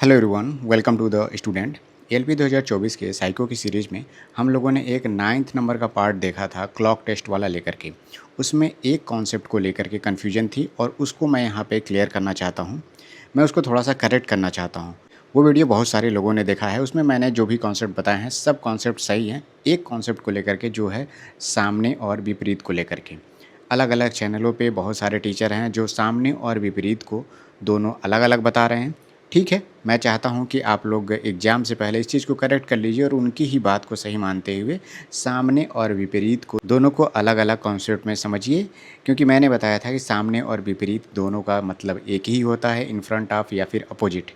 Hello everyone, welcome to the student. LP 2024 के psycho की series में हम लोगों ने एक 9th नंबर का पार्ट देखा था क्लॉक टेस्ट वाला लेकर के। उसमें एक कॉन्सेप्ट को लेकर के कन्फ्यूजन थी और उसको मैं यहाँ पे क्लियर करना चाहता हूँ। मैं उसको थोड़ा सा करेक्ट करना चाहता हूँ। वो वीडियो बहुत सारे लोगों ने देखा है, उसमें मैंने जो भी कॉन्सेप्ट बताए हैं सब कॉन्सेप्ट सही हैं। एक कॉन्सेप्ट को लेकर के जो है सामने और विपरीत को लेकर के अलग अलग चैनलों पे बहुत सारे टीचर हैं जो सामने और विपरीत को दोनों अलग अलग बता रहे हैं। ठीक है, मैं चाहता हूं कि आप लोग एग्ज़ाम से पहले इस चीज़ को करेक्ट कर लीजिए और उनकी ही बात को सही मानते हुए सामने और विपरीत को दोनों को अलग अलग कॉन्सेप्ट में समझिए। क्योंकि मैंने बताया था कि सामने और विपरीत दोनों का मतलब एक ही होता है, इन फ्रंट ऑफ या फिर अपोजिट।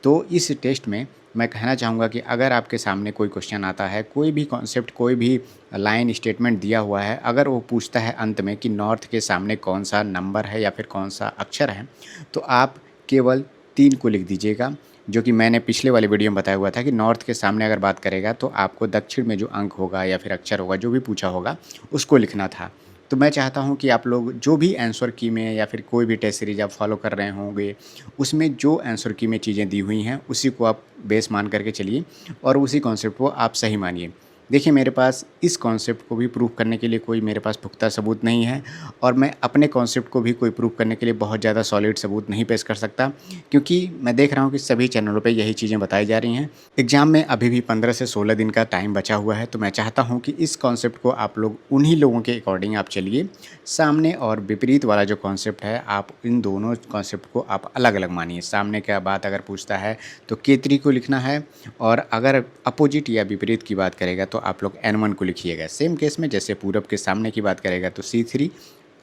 तो इस टेस्ट में मैं कहना चाहूँगा कि अगर आपके सामने कोई क्वेश्चन आता है, कोई भी कॉन्सेप्ट, कोई भी लाइन स्टेटमेंट दिया हुआ है, अगर वो पूछता है अंत में कि नॉर्थ के सामने कौन सा नंबर है या फिर कौन सा अक्षर है, तो आप केवल 3 को लिख दीजिएगा। जो कि मैंने पिछले वाले वीडियो में बताया हुआ था कि नॉर्थ के सामने अगर बात करेगा तो आपको दक्षिण में जो अंक होगा या फिर अक्षर होगा, जो भी पूछा होगा, उसको लिखना था। तो मैं चाहता हूं कि आप लोग जो भी आंसर की में या फिर कोई भी टेस्ट सीरीज आप फॉलो कर रहे होंगे, उसमें जो आंसर की में चीज़ें दी हुई हैं उसी को आप बेस मान करके चलिए और उसी कॉन्सेप्ट को आप सही मानिए। देखिए, मेरे पास इस कॉन्सेप्ट को भी प्रूव करने के लिए कोई मेरे पास पुख्ता सबूत नहीं है और मैं अपने कॉन्सेप्ट को भी कोई प्रूव करने के लिए बहुत ज़्यादा सॉलिड सबूत नहीं पेश कर सकता, क्योंकि मैं देख रहा हूँ कि सभी चैनलों पे यही चीज़ें बताई जा रही हैं। एग्ज़ाम में अभी भी 15 से 16 दिन का टाइम बचा हुआ है, तो मैं चाहता हूँ कि इस कॉन्सेप्ट को आप लोग उन्हीं लोगों के अकॉर्डिंग आप चलिए। सामने और विपरीत वाला जो कॉन्सेप्ट है, आप इन दोनों कॉन्सेप्ट को आप अलग अलग मानिए। सामने का बात अगर पूछता है तो केतरी को लिखना है, और अगर अपोजिट या विपरीत की बात करेगा तो आप लोग N1 को लिखिएगा। सेम केस में जैसे पूरब के सामने की बात करेगा तो C3,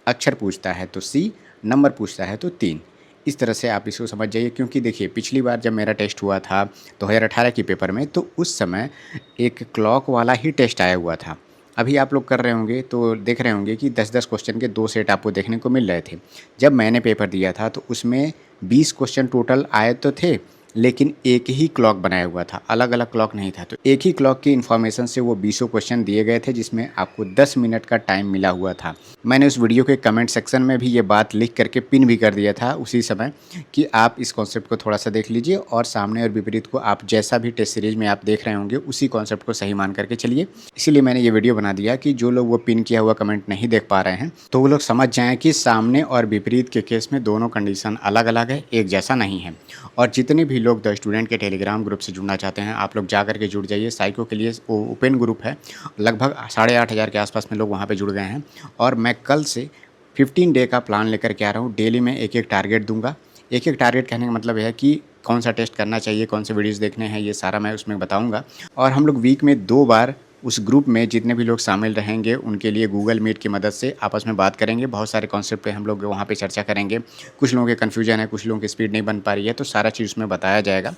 अक्षर पूछता है तो C, नंबर पूछता है तो 3। इस तरह से आप इसको समझ जाइए। क्योंकि देखिए, पिछली बार जब मेरा टेस्ट हुआ था 2018 के पेपर में, तो उस समय एक क्लॉक वाला ही टेस्ट आया हुआ था। अभी आप लोग कर रहे होंगे तो देख रहे होंगे कि 10-10 क्वेश्चन के 2 सेट आपको देखने को मिल रहे थे। जब मैंने पेपर दिया था तो उसमें 20 क्वेश्चन टोटल आए तो थे, लेकिन एक ही क्लॉक बनाया हुआ था, अलग अलग क्लॉक नहीं था। तो एक ही क्लॉक की इन्फॉर्मेशन से वो 20 क्वेश्चन दिए गए थे, जिसमें आपको 10 मिनट का टाइम मिला हुआ था। मैंने उस वीडियो के कमेंट सेक्शन में भी ये बात लिख करके पिन भी कर दिया था उसी समय कि आप इस कॉन्सेप्ट को थोड़ा सा देख लीजिए और सामने और विपरीत को आप जैसा भी टेस्ट सीरीज में आप देख रहे होंगे उसी कॉन्सेप्ट को सही मान करके चलिए। इसीलिए मैंने ये वीडियो बना दिया कि जो लोग वो पिन किया हुआ कमेंट नहीं देख पा रहे हैं तो वो लोग समझ जाएँ कि सामने और विपरीत के केस में दोनों कंडीशन अलग अलग है, एक जैसा नहीं है। और जितने भी लोग द स्टूडेंट के टेलीग्राम ग्रुप से जुड़ना चाहते हैं, आप लोग जा कर के जुड़ जाइए। साइको के लिए वो ओपन ग्रुप है, लगभग 8,500 के आसपास में लोग वहाँ पे जुड़ गए हैं। और मैं कल से 15 डे का प्लान लेकर के आ रहा हूँ। डेली में एक एक टारगेट दूंगा। एक एक टारगेट कहने का मतलब है कि कौन सा टेस्ट करना चाहिए, कौन से वीडियोज़ देखने हैं, ये सारा मैं उसमें बताऊँगा। और हम लोग वीक में 2 बार उस ग्रुप में जितने भी लोग शामिल रहेंगे उनके लिए गूगल मीट की मदद से आपस में बात करेंगे। बहुत सारे कॉन्सेप्ट पे हम लोग वहाँ पे चर्चा करेंगे। कुछ लोगों के कन्फ्यूजन है, कुछ लोगों की स्पीड नहीं बन पा रही है, तो सारा चीज़ उसमें बताया जाएगा।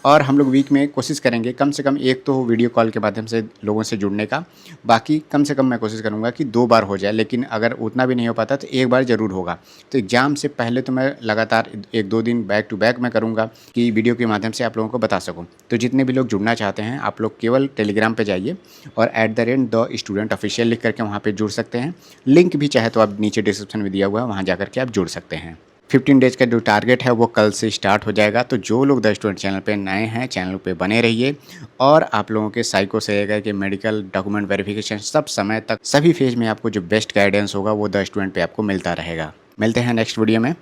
और हम लोग वीक में कोशिश करेंगे कम से कम एक तो वीडियो कॉल के माध्यम से लोगों से जुड़ने का। बाकी कम से कम मैं कोशिश करूँगा कि 2 बार हो जाए, लेकिन अगर उतना भी नहीं हो पाता तो 1 बार ज़रूर होगा। तो एग्ज़ाम से पहले तो मैं लगातार 1-2 दिन बैक टू बैक मैं करूँगा कि वीडियो के माध्यम से आप लोगों को बता सकूँ। तो जितने भी लोग जुड़ना चाहते हैं, आप लोग केवल टेलीग्राम पर जाइए और @ द स्टूडेंट ऑफिशियल लिख करके वहाँ पे जुड़ सकते हैं। लिंक भी चाहे तो आप नीचे डिस्क्रिप्शन में दिया हुआ है, वहाँ जा करके आप जुड़ सकते हैं। 15 डेज़ का जो टारगेट है वो कल से स्टार्ट हो जाएगा। तो जो लोग द स्टूडेंट चैनल पे नए हैं, चैनल पे बने रहिए। और आप लोगों के साइको से लेकर के मेडिकल डॉक्यूमेंट वेरिफिकेशन सब समय तक सभी फेज में आपको जो बेस्ट गाइडेंस होगा वो द स्टूडेंट पे आपको मिलता रहेगा। मिलते हैं नेक्स्ट वीडियो में।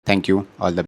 Thank you, all the